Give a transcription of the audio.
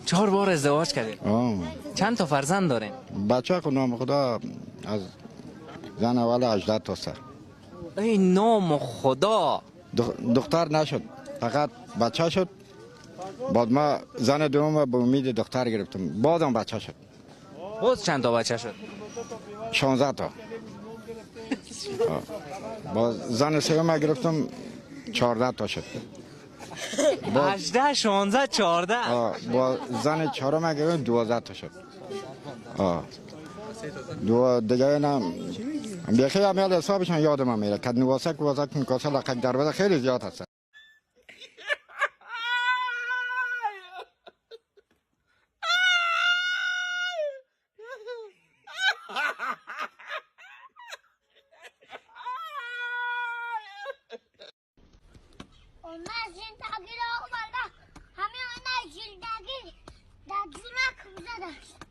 4 بار ازدواج کردین. آه. چند تا فرزند دارین؟ بچه که نام خدا از زن اول 18 تا سر. ای نام خدا. دختر نشد، فقط بچه شد. بعد ما زن دوم به امید دختر گرفتم، بازم بچه شد. باز چند تا بچه شد؟ 16 تا. باز زن سوم گرفتم 14 تا شد. 18 16 14. با زن چهارم گرفتم 12 تا شد. دو دیگه نم بیخی امیال حسابشان یادم میره که نواسک واسک میکاسه لقک در خیلی زیاد هست. من زندگی را آورده همه آنها زندگی در جونک بزده